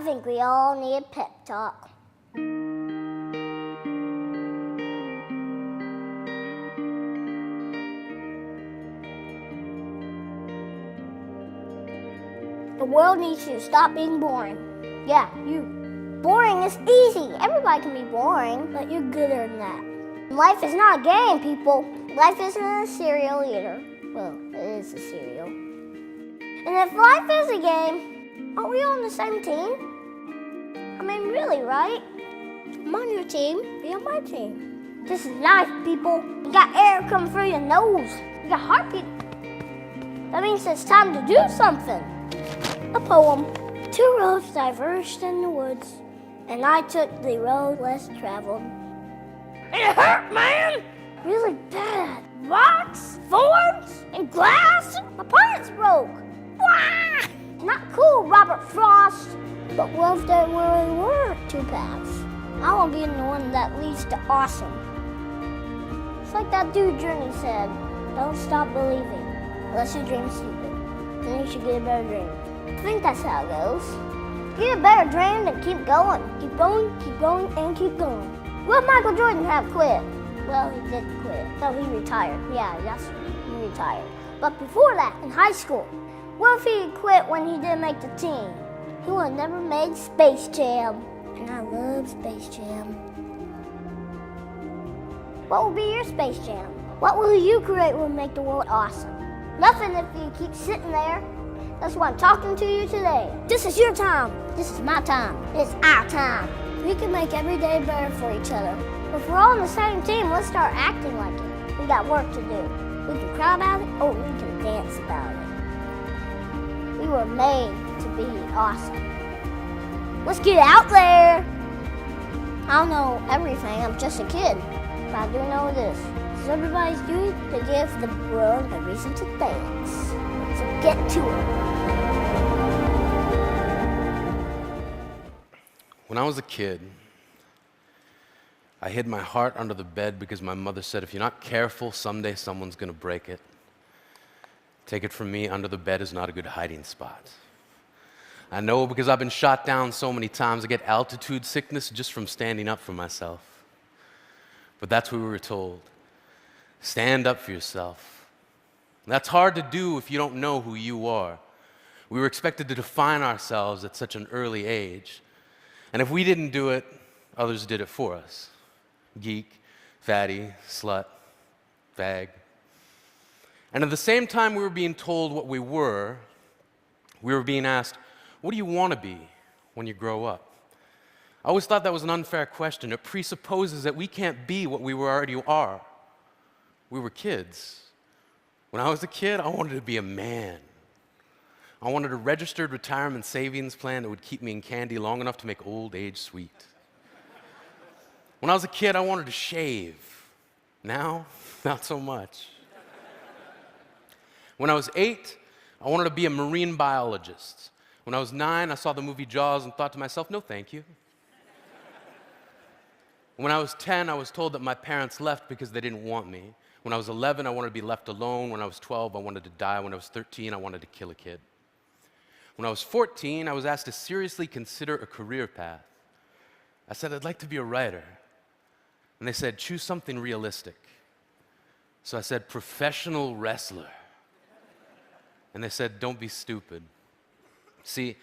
think we all need a pep talk. The world needs you to stop being boring. Yeah, you. Boring is easy. Everybody can be boring, but you're gooder than that. Life is not a game, people. Life isn't a cereal either. Well, it is a cereal. And if life is a game, are we on the same team? I mean, really, right? I'm on your team, be on my team. This is life, people. You got air coming through your nose. You got heartbeat. That means it's time to do something. A poem. Two roads diverged in the woods, and I took the road less traveled. It hurt, man! Really bad. Rocks, thorns, and glass. My pants broke. Wah! Not cool, Robert Frost. But what if there really were two paths? I want to be the one that leads to awesome. It's like that dude Journey said, don't stop believing, unless you dream stupid. Then you should get a better dream. I think that's how it goes. Get a better dream and keep going. Keep going, and keep going. Will Michael Jordan have quit? Well, he did quit. No, he retired. Yeah, that's he retired. But before that, in high school, what if he quit when he didn't make the team? He would have never made Space Jam. And I love Space Jam. What will be your Space Jam? What will you create will make the world awesome? Nothing if you keep sitting there. That's why I'm talking to you today. This is your time. This is my time. It's our time. We can make every day better for each other. If we're all on the same team, let's start acting like it. We got work to do. We can cry about it, or we can dance about it. We were made to be awesome. Let's get out there. I don't know everything. I'm just a kid. But I do know this. It's everybody's duty to give the world a reason to dance. So get to it. When I was a kid, I hid my heart under the bed because my mother said, if you're not careful, someday someone's gonna break it. Take it from me, under the bed is not a good hiding spot. I know because I've been shot down so many times, I get altitude sickness just from standing up for myself. But that's what we were told. Stand up for yourself. And that's hard to do if you don't know who you are. We were expected to define ourselves at such an early age. And if we didn't do it, others did it for us. Geek, fatty, slut, fag. And at the same time we were being told what we were being asked, what do you want to be when you grow up? I always thought that was an unfair question. It presupposes that we can't be what we already are. We were kids. When I was a kid, I wanted to be a man. I wanted a registered retirement savings plan that would keep me in candy long enough to make old age sweet. When I was a kid, I wanted to shave. Now, not so much. When I was 8, I wanted to be a marine biologist. When I was 9, I saw the movie Jaws and thought to myself, no thank you. When I was 10, I was told that my parents left because they didn't want me. When I was 11, I wanted to be left alone. When I was 12, I wanted to die. When I was 13, I wanted to kill a kid. When I was 14, I was asked to seriously consider a career path. I said, I'd like to be a writer. And they said, choose something realistic. So I said, professional wrestler. And they said, don't be stupid. See,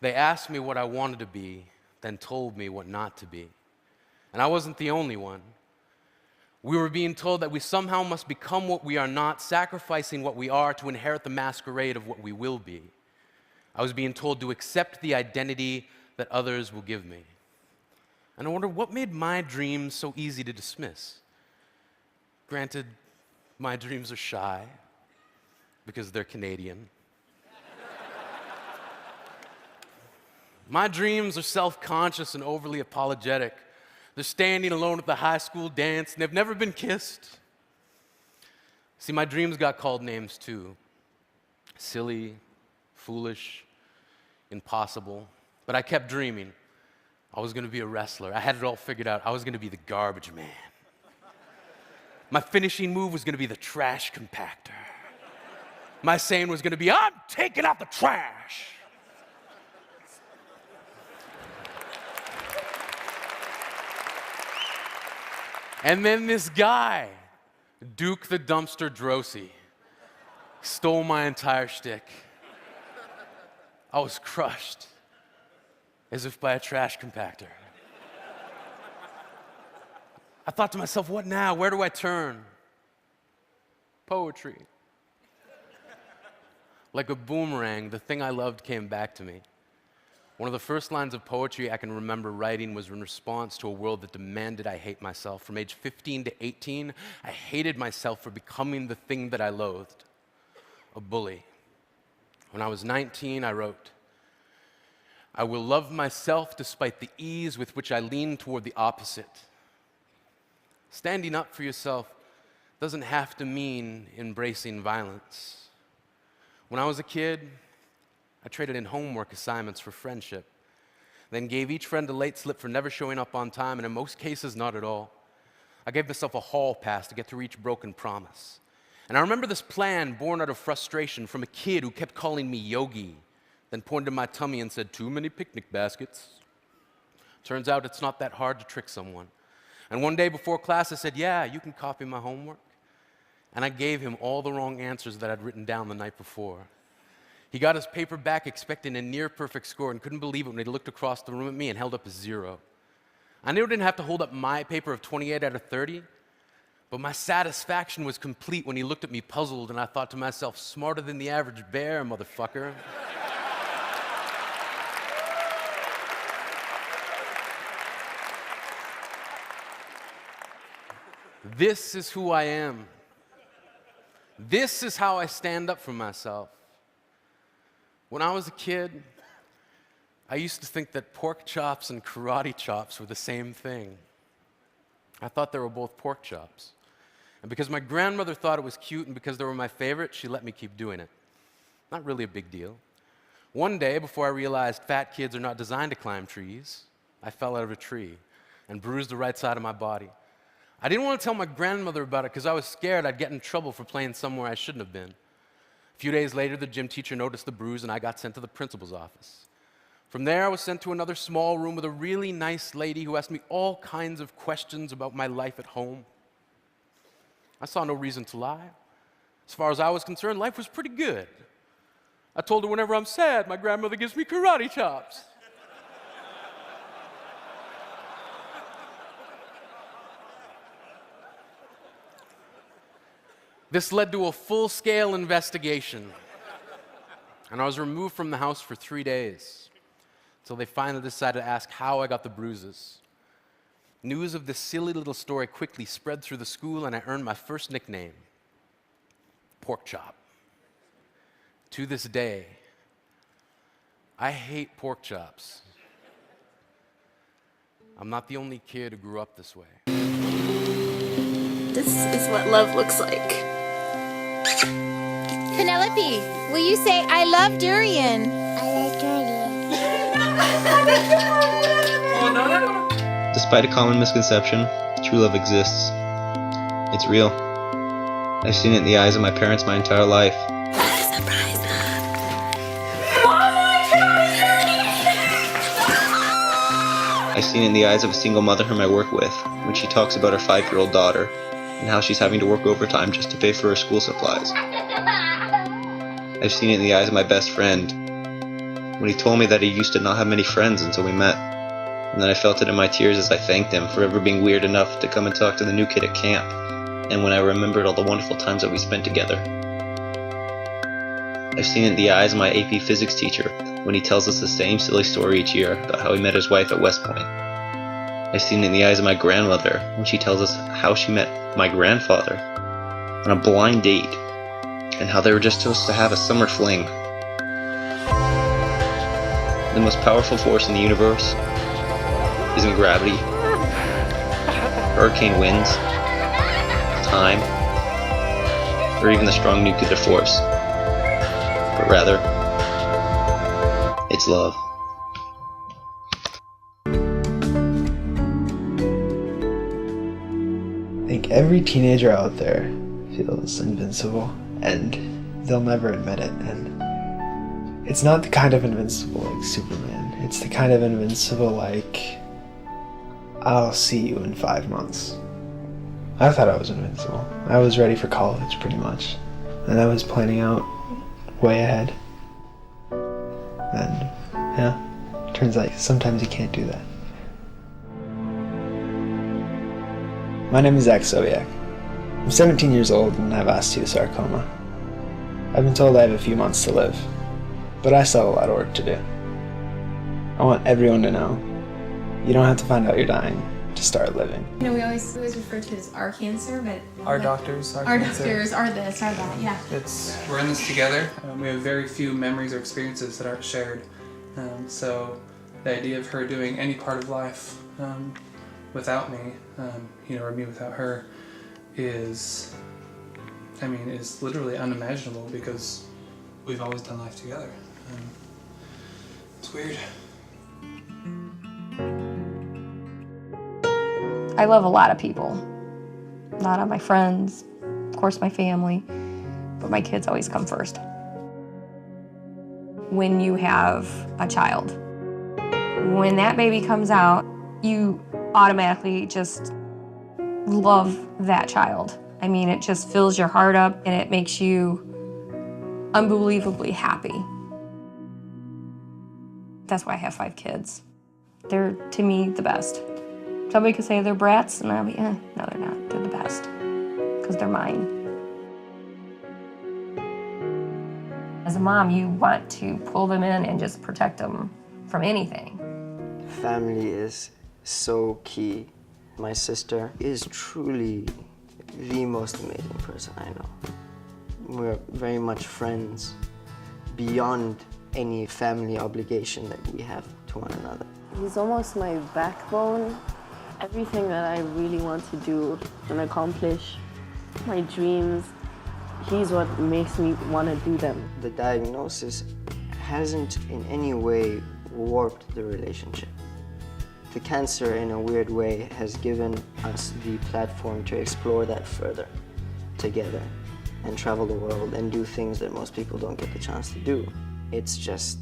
they asked me what I wanted to be, then told me what not to be. And I wasn't the only one. We were being told that we somehow must become what we are not, sacrificing what we are to inherit the masquerade of what we will be. I was being told to accept the identity that others will give me. And I wonder what made my dreams so easy to dismiss. Granted, my dreams are shy because they're Canadian. My dreams are self-conscious and overly apologetic. They're standing alone at the high school dance and they've never been kissed. See, my dreams got called names too. Silly, foolish, impossible. But I kept dreaming. I was going to be a wrestler. I had it all figured out. I was going to be the garbage man. My finishing move was going to be the trash compactor. My saying was going to be, I'm taking out the trash. And then this guy, Duke the Dumpster Drosy, stole my entire shtick. I was crushed, as if by a trash compactor. I thought to myself, what now? Where do I turn? Poetry. Like a boomerang, the thing I loved came back to me. One of the first lines of poetry I can remember writing was in response to a world that demanded I hate myself. From age 15 to 18, I hated myself for becoming the thing that I loathed, a bully. When I was 19, I wrote, I will love myself despite the ease with which I lean toward the opposite. Standing up for yourself doesn't have to mean embracing violence. When I was a kid, I traded in homework assignments for friendship, then gave each friend a late slip for never showing up on time, and in most cases, not at all. I gave myself a hall pass to get through each broken promise. And I remember this plan born out of frustration from a kid who kept calling me Yogi, then pointed to my tummy and said, too many picnic baskets. Turns out it's not that hard to trick someone. And one day before class, I said, yeah, you can copy my homework. And I gave him all the wrong answers that I'd written down the night before. He got his paper back expecting a near-perfect score and couldn't believe it when he looked across the room at me and held up a 0. I knew I didn't have to hold up my paper of 28 out of 30, but my satisfaction was complete when he looked at me puzzled, and I thought to myself, smarter than the average bear, motherfucker. This is who I am. This is how I stand up for myself. When I was a kid, I used to think that pork chops and karate chops were the same thing. I thought they were both pork chops. And because my grandmother thought it was cute and because they were my favorite, she let me keep doing it. Not really a big deal. One day, before I realized fat kids are not designed to climb trees, I fell out of a tree and bruised the right side of my body. I didn't want to tell my grandmother about it because I was scared I'd get in trouble for playing somewhere I shouldn't have been. A few days later, the gym teacher noticed the bruise and I got sent to the principal's office. From there, I was sent to another small room with a really nice lady who asked me all kinds of questions about my life at home. I saw no reason to lie. As far as I was concerned, life was pretty good. I told her whenever I'm sad, my grandmother gives me karate chops. This led to a full-scale investigation, and I was removed from the house for 3 days, until they finally decided to ask how I got the bruises. News of this silly little story quickly spread through the school, and I earned my first nickname, Pork Chop. To this day, I hate pork chops. I'm not the only kid who grew up this way. This is what love looks like. Penelope, will you say, I love durian? I like durian. Despite a common misconception, true love exists. It's real. I've seen it in the eyes of my parents my entire life. I've seen it in the eyes of a single mother whom I work with when she talks about her 5-year-old daughter and how she's having to work overtime just to pay for her school supplies. I've seen it in the eyes of my best friend when he told me that he used to not have many friends until we met, and then I felt it in my tears as I thanked him for ever being weird enough to come and talk to the new kid at camp, and when I remembered all the wonderful times that we spent together. I've seen it in the eyes of my AP physics teacher when he tells us the same silly story each year about how he met his wife at West Point. I've seen it in the eyes of my grandmother when she tells us how she met my grandfather on a blind date and how they were just supposed to have a summer fling. The most powerful force in the universe isn't gravity, hurricane winds, time, or even the strong nuclear force, but rather, it's love. I think every teenager out there feels invincible, and they'll never admit it. And it's not the kind of invincible like Superman. It's the kind of invincible like, I'll see you in 5 months. I thought I was invincible. I was ready for college, pretty much. And I was planning out way ahead. And, yeah, turns out sometimes you can't do that. My name is Sobiech. I'm 17 years old and I have osteosarcoma. I've been told I have a few months to live, but I still have a lot of work to do. I want everyone to know, you don't have to find out you're dying to start living. You know, we always refer to it as our cancer, but Our doctors, our doctors, our this, our that, yeah. We're in this together. We have very few memories or experiences that aren't shared. So the idea of her doing any part of life without me, or me without her, is literally unimaginable because we've always done life together. It's weird. I love a lot of people. A lot of my friends, of course my family, but my kids always come first. When you have a child, when that baby comes out, you automatically just love that child. I mean, it just fills your heart up and it makes you unbelievably happy. That's why I have 5 kids. They're, to me, the best. Somebody could say they're brats, and I'll be, no, they're not. They're the best, because they're mine. As a mom, you want to pull them in and just protect them from anything. Family is so key. My sister is truly the most amazing person I know. We're very much friends beyond any family obligation that we have to one another. He's almost my backbone. Everything that I really want to do and accomplish, my dreams, he's what makes me want to do them. The diagnosis hasn't in any way warped the relationship. The cancer, in a weird way, has given us the platform to explore that further together and travel the world and do things that most people don't get the chance to do. It's just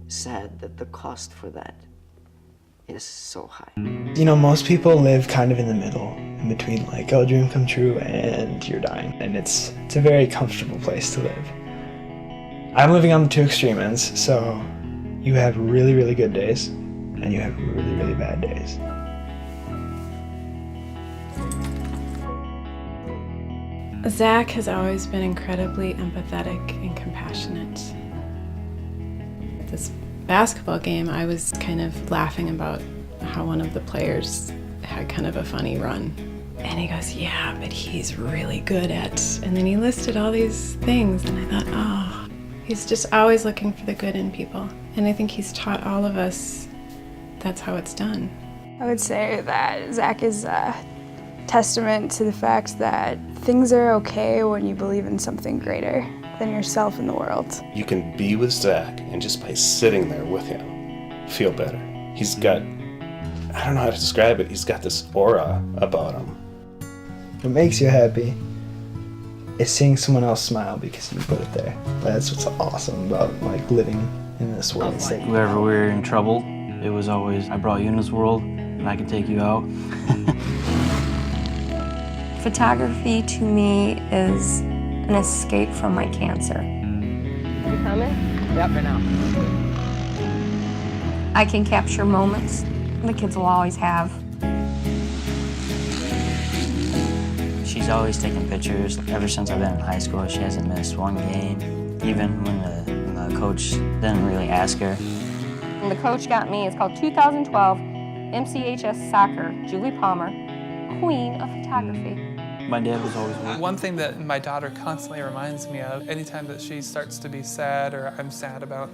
sad that the cost for that is so high. You know, most people live kind of in the middle, in between like, oh, dream come true and you're dying. And it's a very comfortable place to live. I'm living on the 2 extreme ends, so you have really, really good days and you have really, really bad days. Zach has always been incredibly empathetic and compassionate. This basketball game, I was kind of laughing about how one of the players had kind of a funny run. And he goes, yeah, but he's really good at, and then he listed all these things, and I thought, oh, he's just always looking for the good in people. And I think he's taught all of us that's how it's done. I would say that Zach is a testament to the fact that things are okay when you believe in something greater than yourself in the world. You can be with Zach and just by sitting there with him, feel better. He's got, I don't know how to describe it, he's got this aura about him. What makes you happy is seeing someone else smile because you put it there. That's what's awesome about like living in this world. Whenever we were in trouble, it was always, I brought you in this world and I can take you out. Photography to me is an escape from my cancer. You coming? Yep, for now. I can capture moments the kids will always have. She's always taking pictures. Ever since I've been in high school, she hasn't missed one game, even when the coach didn't really ask her. And the coach got me, it's called 2012 MCHS Soccer, Juli Palmer, Queen of Photography. My dad was always working. One thing that my daughter constantly reminds me of, anytime that she starts to be sad or I'm sad about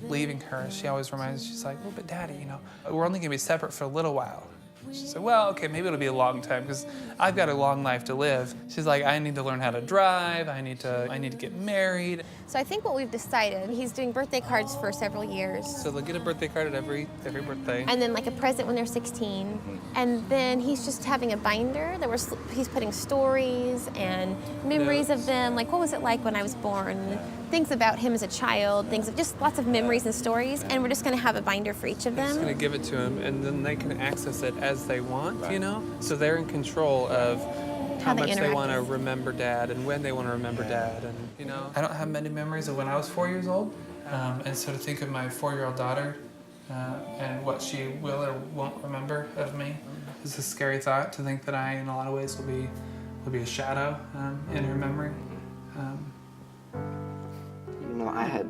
leaving her, she always reminds me, she's like, well, but Daddy, we're only gonna be separate for a little while. She said, well, okay, maybe it'll be a long time because I've got a long life to live. She's like, I need to learn how to drive, I need to get married. So I think what we've decided, he's doing birthday cards for several years. So they'll get a birthday card at every birthday. And then like a present when they're 16. And then he's just having a binder that he's putting stories and memories of them, like what was it like when I was born, things about him as a child, things of just lots of memories and stories, and we're just gonna have a binder for each of them. We're just gonna give it to him, and then they can access it as they want, So they're in control of how they much they interact want to with- remember Dad and when they want to remember Dad. And, you know, I don't have many memories of when I was 4 years old. And so to think of my 4-year-old daughter and what she will or won't remember of me is a scary thought, to think that I, in a lot of ways, will be a shadow in her memory. You know, I had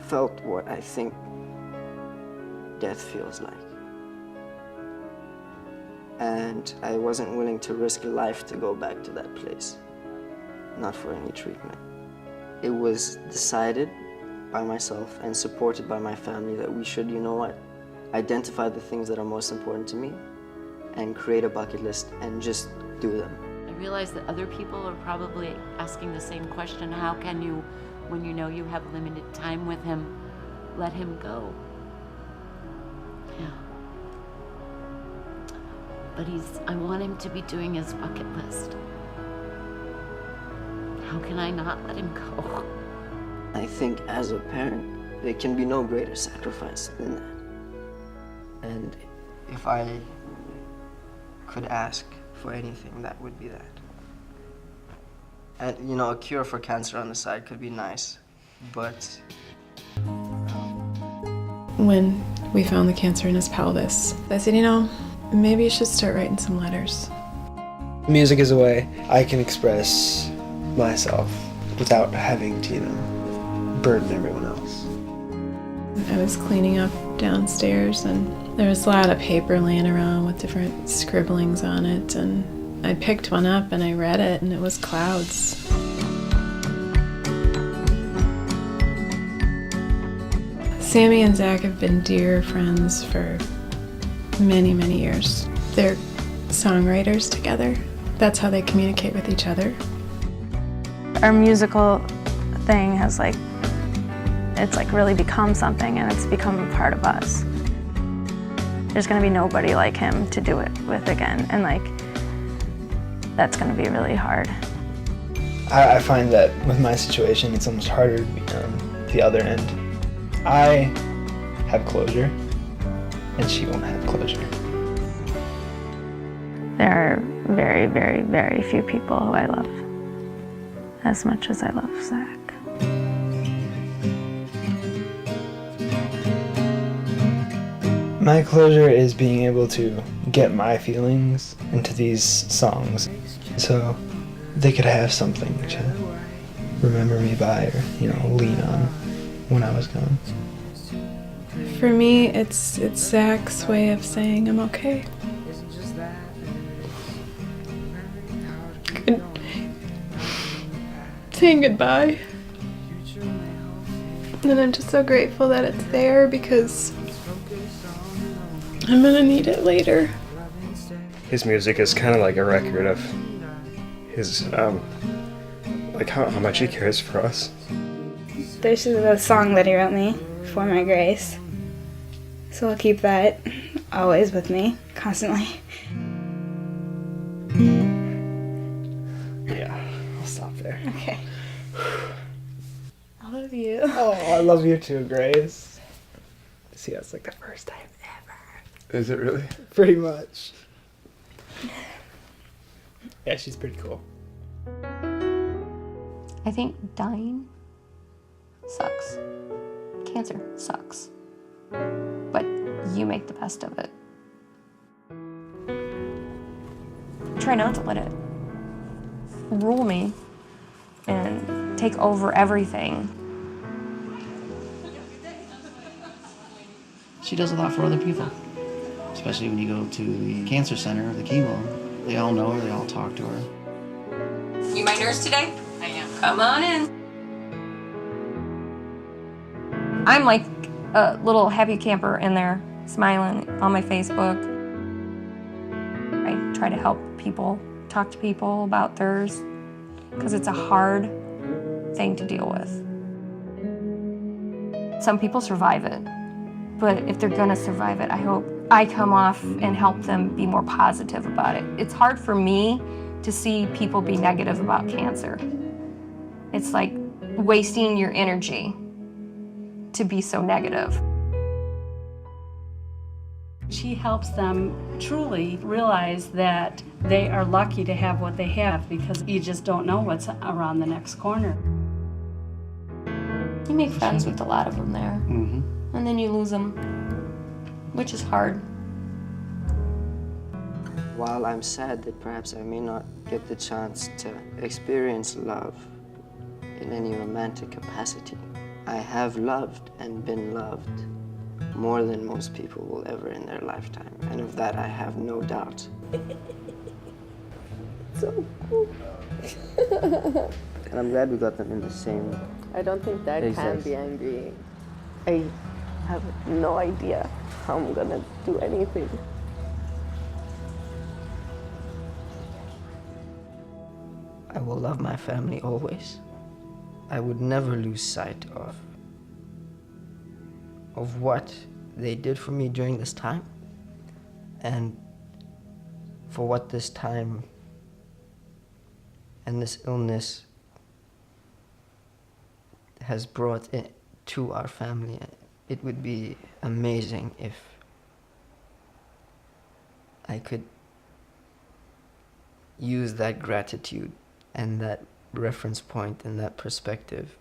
felt what I think death feels like. And I wasn't willing to risk a life to go back to that place, not for any treatment. It was decided by myself and supported by my family that we should, you know what, identify the things that are most important to me and create a bucket list and just do them. I realize that other people are probably asking the same question. How can you, when you know you have limited time with him, let him go? Yeah. But I want him to be doing his bucket list. How can I not let him go? I think as a parent, there can be no greater sacrifice than that. And if I could ask for anything, that would be that. And, you know, a cure for cancer on the side could be nice, but... When we found the cancer in his pelvis, I said, you know, maybe you should start writing some letters. Music is a way I can express myself without having to, you know, burden everyone else. I was cleaning up downstairs and there was a lot of paper laying around with different scribblings on it, and I picked one up and I read it, and it was clouds. Sammy and Zach have been dear friends for many, many years. They're songwriters together. That's how they communicate with each other. Our musical thing has it's really become something, and it's become a part of us. There's gonna be nobody like him to do it with again, and that's gonna be really hard. I find that with my situation, it's almost harder to be on the other end. I have closure, and she won't have closure. There are very, very, very few people who I love as much as I love Zach. My closure is being able to get my feelings into these songs so they could have something to remember me by or, you know, lean on when I was gone. For me, it's Zach's way of saying I'm okay. Saying goodbye. And I'm just so grateful that it's there, because I'm gonna need it later. His music is kind of like a record of his, like how much he cares for us. This is a song that he wrote me for my grace. So I'll keep that always with me, constantly. Yeah, I'll stop there. Okay. I love you. Oh, I love you too, Grace. See, that's like the first time ever. Is it really? Pretty much. Yeah, she's pretty cool. I think dying sucks. Cancer sucks. But you make the best of it. Try not to let it rule me and take over everything. She does a lot for other people, especially when you go to the cancer center, the chemo. They all know her, they all talk to her. You my nurse today? I am. Come on in. I'm like a little happy camper in there, smiling on my Facebook. I try to help people, talk to people about theirs, because it's a hard thing to deal with. Some people survive it, but if they're gonna survive it, I hope I come off and help them be more positive about it. It's hard for me to see people be negative about cancer. It's like wasting your energy to be so negative. She helps them truly realize that they are lucky to have what they have, because you just don't know what's around the next corner. You make friends with a lot of them there, and then you lose them, which is hard. While I'm sad that perhaps I may not get the chance to experience love in any romantic capacity, I have loved and been loved more than most people will ever in their lifetime, and of that I have no doubt. So cool. And I'm glad we got them in the same. I don't think Dad can be angry. I have no idea how I'm gonna do anything. I will love my family always. I would never lose sight of what they did for me during this time, and for what this time and this illness has brought to our family. It would be amazing if I could use that gratitude and that reference point and that perspective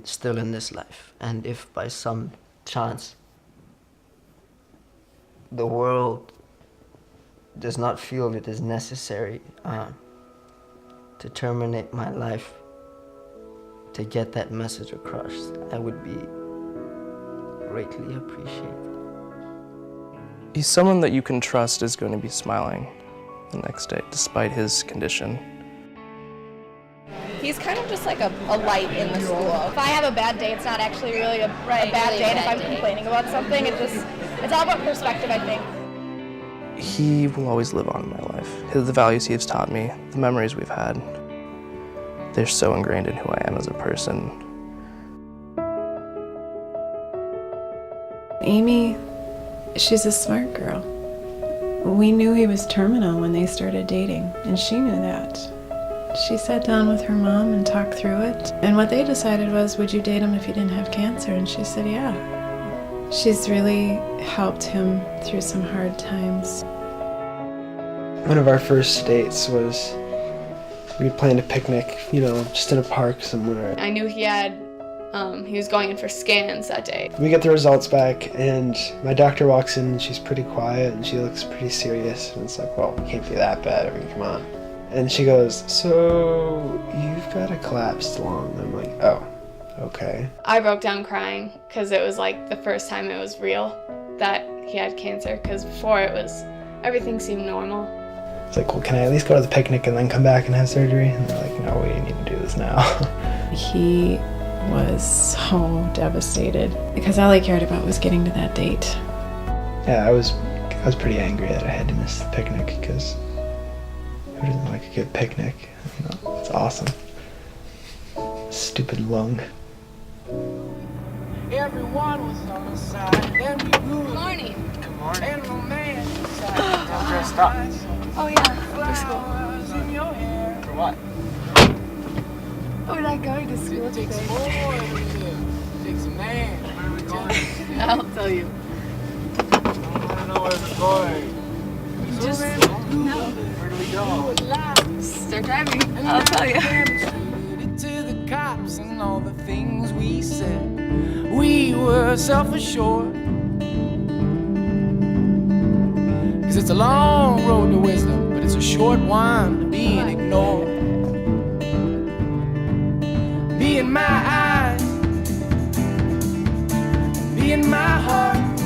still in this life. And if by some chance the world does not feel it is necessary to terminate my life to get that message across, I would be greatly appreciated. He's someone that you can trust is going to be smiling the next day, despite his condition. He's kind of just like a light in the school. If I have a bad day, it's not actually really a bad day. And if I'm complaining about something, it's all about perspective, I think. He will always live on in my life. The values he has taught me, the memories we've had, they're so ingrained in who I am as a person. Amy, she's a smart girl. We knew he was terminal when they started dating, and she knew that. She sat down with her mom and talked through it. And what they decided was, would you date him if he didn't have cancer? And she said, yeah. She's really helped him through some hard times. One of our first dates was, we planned a picnic, just in a park somewhere. I knew he was going in for scans that day. We get the results back, and my doctor walks in, and she's pretty quiet, and she looks pretty serious. And it's like, well, it can't be that bad. I mean, come on. And she goes, so you've got a collapsed lung. I'm like, oh, okay. I broke down crying because it was like the first time it was real that he had cancer, because before everything seemed normal. It's like, well, can I at least go to the picnic and then come back and have surgery? And they're like, no, we need to do this now. He was so devastated because all he cared about was getting to that date. Yeah, I was pretty angry that I had to miss the picnic, because who doesn't like a good picnic? It's awesome. Stupid lung. Everyone was on the side. Good morning. Good morning. And romance. Dressed up. Oh yeah, for school. For what? We're not going to school today. It takes more than this. It takes a man. Where are we going? I'll tell you. I don't know where we're going. Just no. Where do we go? Start driving. I'll tell you. To the cops and all the things we said. We were self-assured. 'Cause it's a long road to wisdom, but it's a short one to being ignored. Be in my eyes, be in my heart,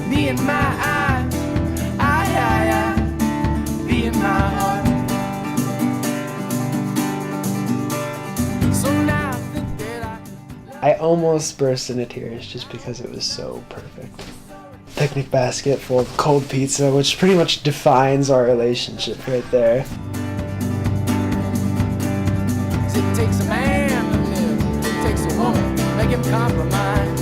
be in my eyes, be in my heart. So now I think that I almost burst into tears just because it was so perfect. Picnic basket full of cold pizza, which pretty much defines our relationship right there. it takes a man to live, it takes a woman to make him compromise.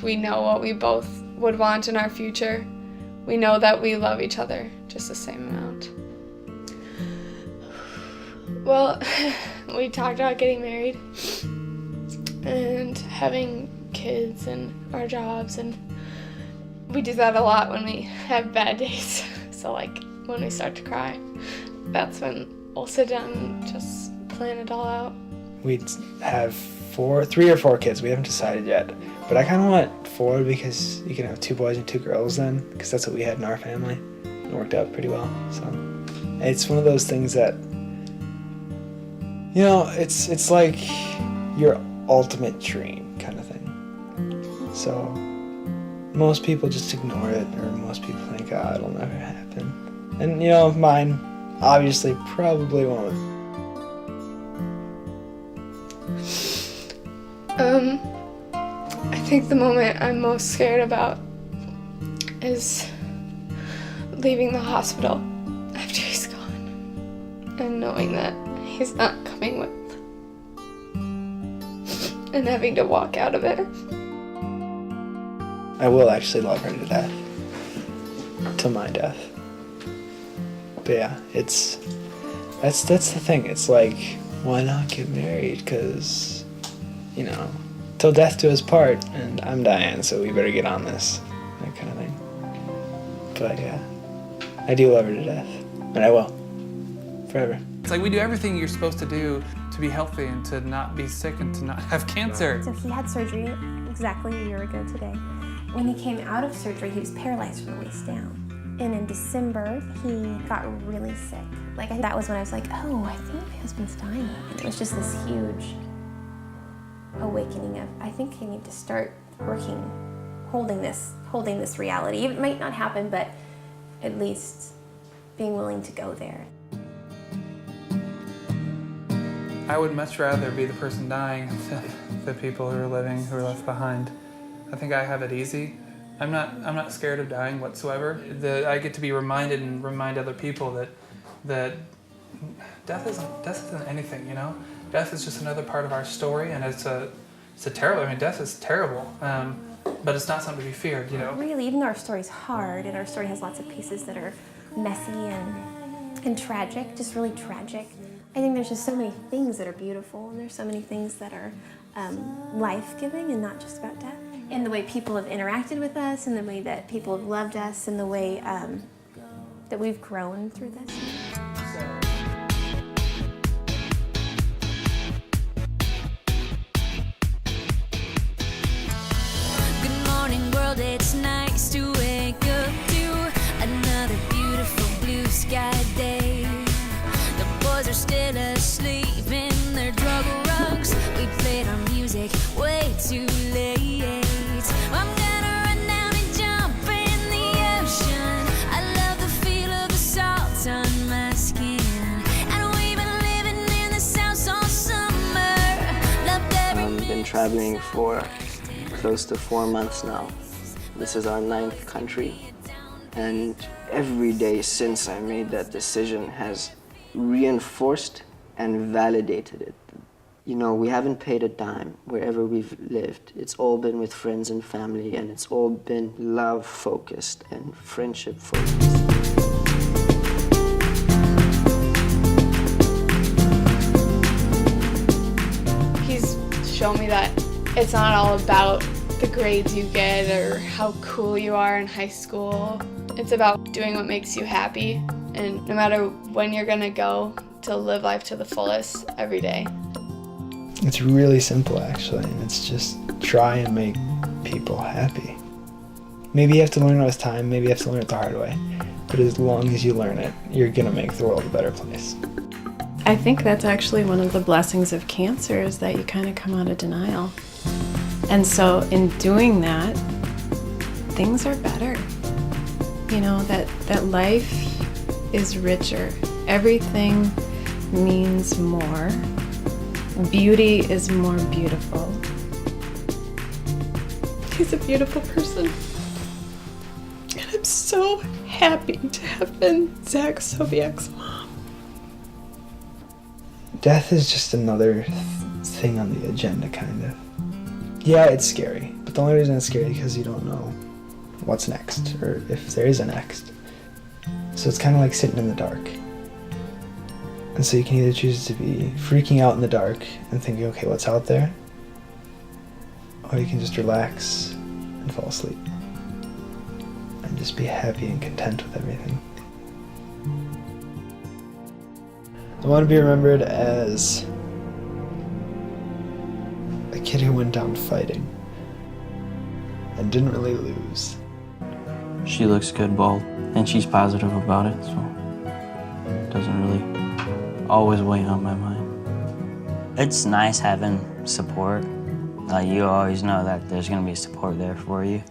We know what we both would want in our future. We know that we love each other just the same amount. Well, we talked about getting married. and having kids and our jobs, and we do that a lot when we have bad days. So like when we start to cry, that's when we'll sit down and just plan it all out. We'd have 3 or 4 kids. We haven't decided yet, but I kind of want 4 because you can have 2 boys and 2 girls then, because that's what we had in our family. It worked out pretty well. So it's one of those things that, you know, it's like your ultimate dream kind of thing. So most people just ignore it, or most people think, oh, it'll never happen. And, you know, mine obviously probably won't. I think the moment I'm most scared about is leaving the hospital after he's gone and knowing that he's not coming with, and having to walk out of it. I will actually love her to death. Till my death. But yeah, that's the thing. It's like, why not get married? Because, you know, till death do us part, and I'm dying, so we better get on this. That kind of thing. But yeah, I do love her to death. And I will. Forever. It's like we do everything you're supposed to do to be healthy and to not be sick and to not have cancer. So he had surgery exactly a year ago today. When he came out of surgery, he was paralyzed from the waist down. And in December, he got really sick. Like, that was when I was like, oh, I think my husband's dying. And it was just this huge awakening of, I think I need to start working, holding this reality. It might not happen, but at least being willing to go there. I would much rather be the person dying than the people who are living, who are left behind. I think I have it easy. I'm not scared of dying whatsoever. I get to be reminded and remind other people that death isn't anything, you know? Death is just another part of our story, and it's a terrible, I mean, death is terrible, but it's not something to be feared, you know? Really, even though our story's hard, and our story has lots of pieces that are messy and tragic, just really tragic, I think there's just so many things that are beautiful, and there's so many things that are life-giving and not just about death. And the way people have interacted with us, and the way that people have loved us, and the way that we've grown through this. Good morning, world, it's nice to wake up to another beautiful blue sky day. The boys are still asleep in their drug rugs. We played our music way too late. I'm gonna run down and jump in the ocean. I love the feel of the salt on my skin. And we've been living in this house all summer. I've been traveling for close to 4 months now. This is our 9th country. And every day since I made that decision has reinforced and validated it. You know, we haven't paid a dime wherever we've lived. It's all been with friends and family, and it's all been love-focused and friendship-focused. He's shown me that it's not all about the grades you get or how cool you are in high school. It's about doing what makes you happy, and no matter when you're gonna go, to live life to the fullest every day. It's really simple, actually, and it's just try and make people happy. Maybe you have to learn it with time, maybe you have to learn it the hard way, but as long as you learn it, you're gonna make the world a better place. I think that's actually one of the blessings of cancer, is that you kind of come out of denial. And so in doing that, things are better. You know, that life is richer. Everything means more. Beauty is more beautiful. He's a beautiful person. And I'm so happy to have been Zach Sobiech's mom. Death is just another thing on the agenda, kind of. Yeah, it's scary, but the only reason it's scary is because you don't know what's next, or if there is a next. So it's kind of like sitting in the dark. And so you can either choose to be freaking out in the dark and thinking, okay, what's out there? or you can just relax and fall asleep. And just be happy and content with everything. I want to be remembered as a kid who went down fighting and didn't really lose. She looks good bald, and she's positive about it, so it doesn't really always weigh on my mind. It's nice having support. You always know that there's going to be support there for you.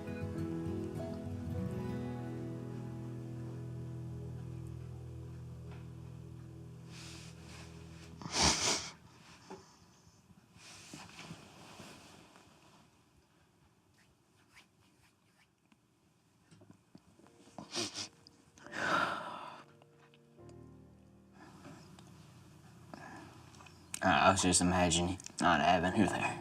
I was just imagining not having her there.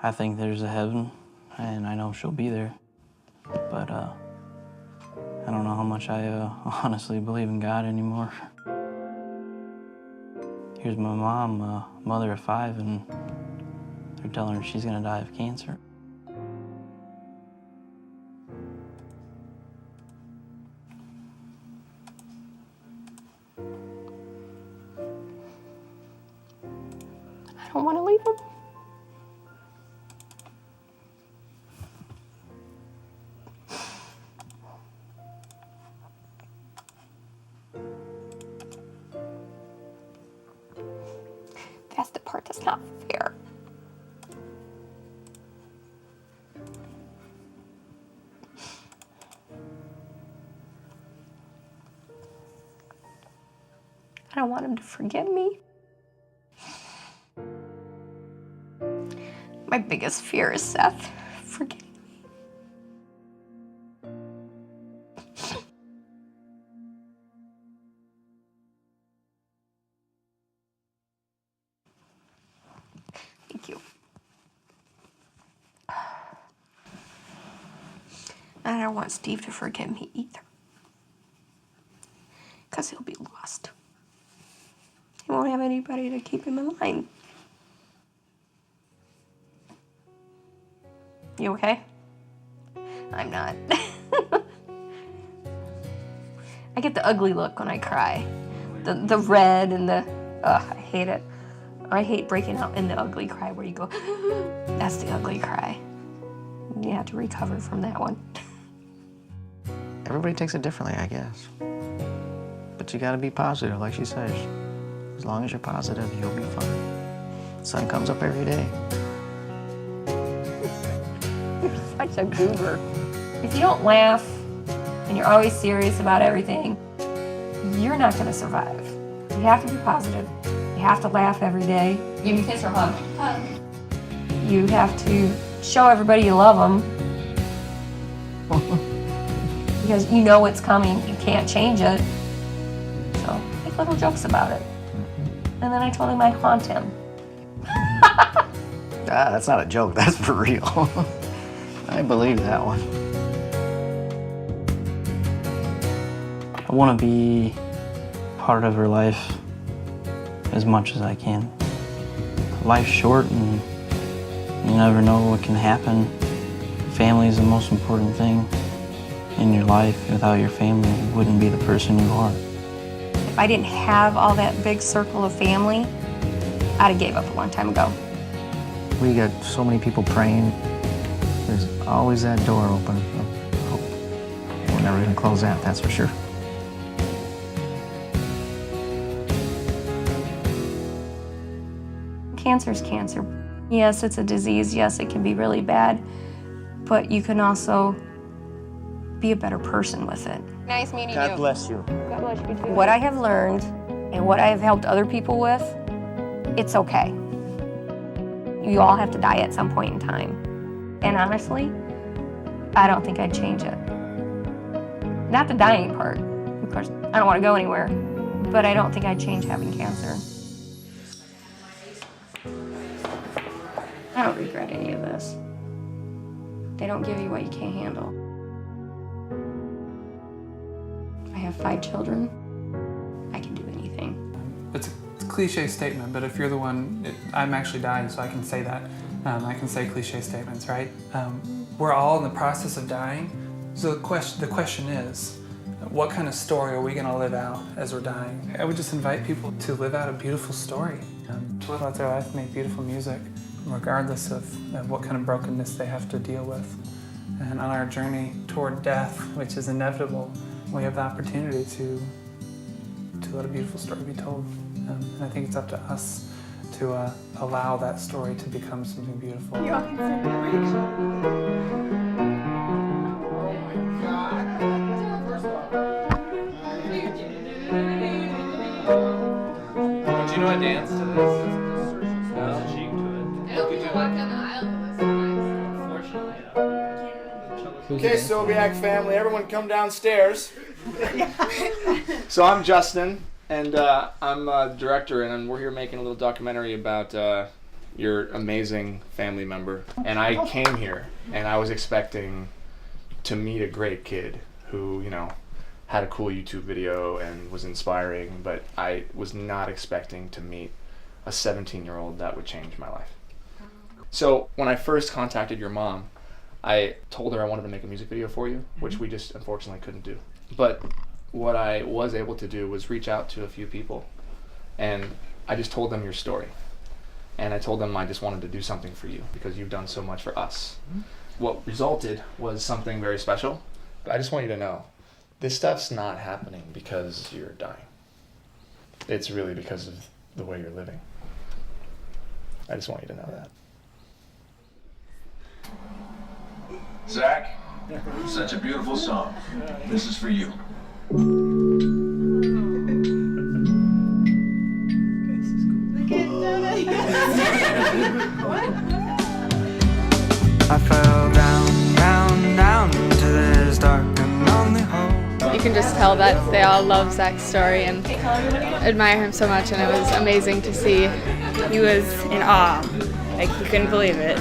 I think there's a heaven, and I know she'll be there. But I don't know how much I honestly believe in God anymore. Here's my mom, mother of 5, and they're telling her she's gonna die of cancer. I don't want to leave him. That's the part that's not fair. I don't want him to forget me. My biggest fear is Seth forgetting me. Thank you. I don't want Steve to forget me either. Because he'll be lost. He won't have anybody to keep him in line. You okay? I'm not. I get the ugly look when I cry. The red and the, I hate it. I hate breaking out in the ugly cry where you go, that's the ugly cry. You have to recover from that one. Everybody takes it differently, I guess. But you gotta be positive, like she says. As long as you're positive, you'll be fine. The sun comes up every day. You're such a goober. If you don't laugh and you're always serious about everything, you're not gonna survive. You have to be positive. You have to laugh every day. Give me a kiss or hug. Hug. You have to show everybody you love them. Because you know it's coming. You can't change it. So make little jokes about it. And then I told him I'd haunt him. That's not a joke, that's for real. I believe that one. I want to be part of her life as much as I can. Life's short and you never know what can happen. Family is the most important thing in your life. Without your family, you wouldn't be the person you are. If I didn't have all that big circle of family, I'd have gave up a long time ago. We got so many people praying. There's always that door open. We're never gonna close that, that's for sure. Cancer's cancer. Yes, it's a disease. Yes, it can be really bad, but you can also be a better person with it. Nice meeting you. God bless you. God bless you too. What I have learned and what I have helped other people with, it's okay. You all have to die at some point in time. And honestly, I don't think I'd change it. Not the dying part. Of course, I don't want to go anywhere, but I don't think I'd change having cancer. I don't regret any of this. They don't give you what you can't handle. I have 5 children, I can do anything. It's a cliche statement, but if you're the one, I'm actually dying, so I can say that. I can say cliche statements, right? We're all in the process of dying, so the question is, what kind of story are we going to live out as we're dying? I would just invite people to live out a beautiful story, to live out their life, make beautiful music, regardless of what kind of brokenness they have to deal with. And on our journey toward death, which is inevitable, we have the opportunity to let a beautiful story be told. And I think it's up to us to allow that story to become something beautiful. Would you know a dance to this? No? Cheek to it. I hope you can walk down the aisle with us sometimes. Unfortunately, Okay, Sobiech family, everyone come downstairs. So I'm Justin, and I'm a director, and we're here making a little documentary about your amazing family member. And I came here, and I was expecting to meet a great kid who, you know, had a cool YouTube video and was inspiring, but I was not expecting to meet a 17-year-old that would change my life. So when I first contacted your mom, I told her I wanted to make a music video for you, which we just unfortunately couldn't do. But what I was able to do was reach out to a few people, and I just told them your story. And I told them I just wanted to do something for you because you've done so much for us. What resulted was something very special. I just want you to know, this stuff's not happening because you're dying. It's really because of the way you're living. I just want you to know that. Zach, such a beautiful song. This is for you. I fell down, down, down to this dark and lonely hole. You can just tell that they all love Zach's story and admire him so much, and it was amazing to see. He was in awe. Like, he couldn't believe it.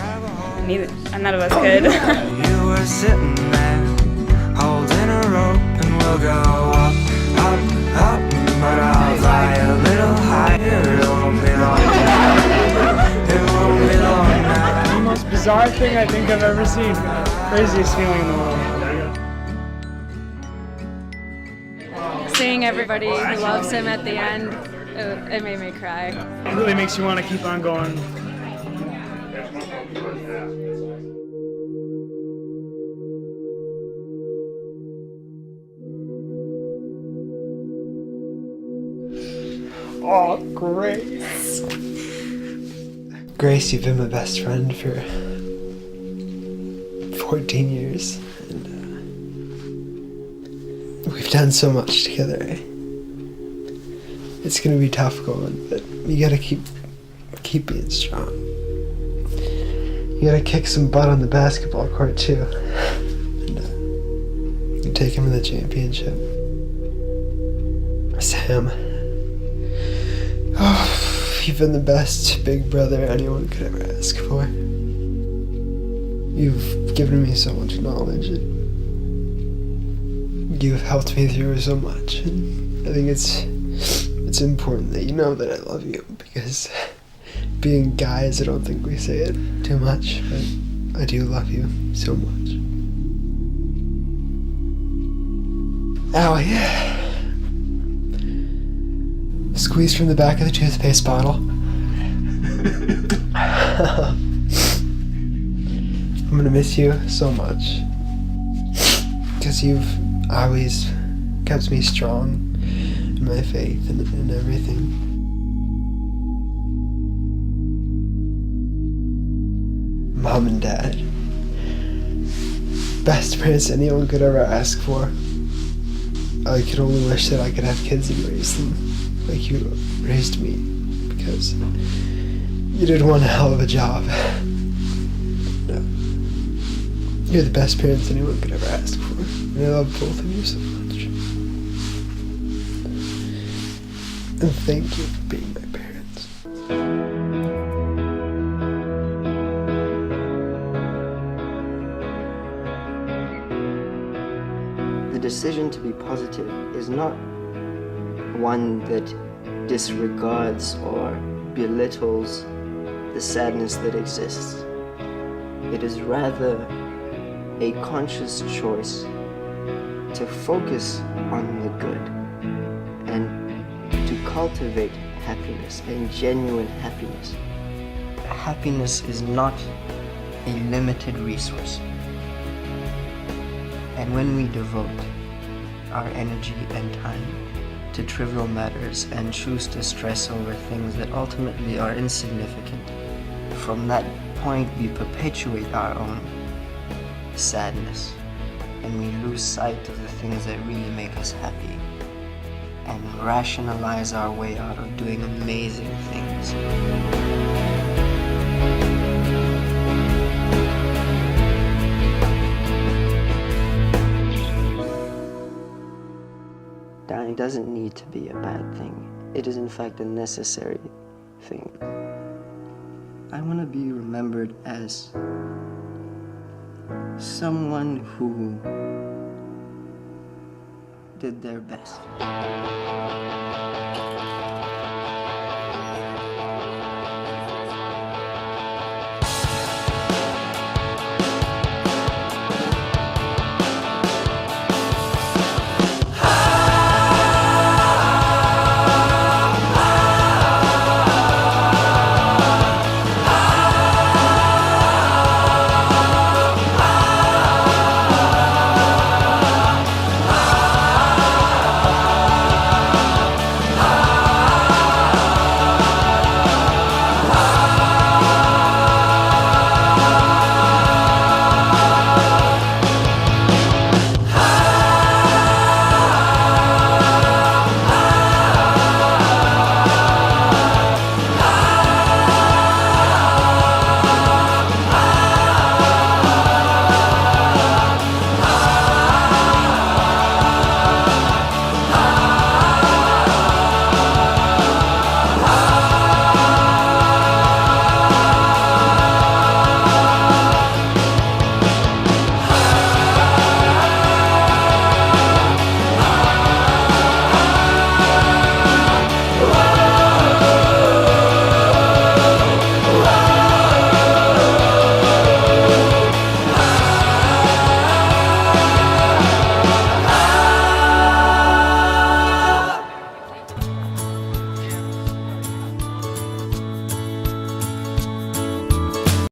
None of us could. You were sitting there, holding a rope, and we'll go up, up, up, but I'll fly a little higher. It won't be long now. It won't be long now. The most bizarre thing I think I've ever seen. Craziest feeling in the world. Seeing everybody who loves him at the end, it made me cry. It really makes you want to keep on going. Oh, Grace. Grace, you've been my best friend for 14 years. And we've done so much together. It's gonna be tough going, but you gotta keep being strong. You gotta kick some butt on the basketball court too. And you take him to the championship. Sam. Oh, you've been the best big brother anyone could ever ask for. You've given me so much knowledge. And you've helped me through so much. And I think it's important that you know that I love you, because being guys, I don't think we say it too much, but I do love you so much. Ow, yeah. Squeeze from the back of the toothpaste bottle. I'm gonna miss you so much, because you've always kept me strong in my faith and everything. Mom and Dad, best parents anyone could ever ask for. I could only wish that I could have kids and raise them like you raised me, because you did one hell of a job. No. You're the best parents anyone could ever ask for, and I love both of you so much. And thank you for being my parents. The decision to be positive is not one that disregards or belittles the sadness that exists. It is rather a conscious choice to focus on the good and to cultivate happiness and genuine happiness. Happiness is not a limited resource. And when we devote our energy and time to trivial matters and choose to stress over things that ultimately are insignificant, from that point we perpetuate our own sadness, and we lose sight of the things that really make us happy and rationalize our way out of doing amazing things. Dying doesn't need to be a bad thing. It is in fact a necessary thing. I want to be remembered as someone who did their best.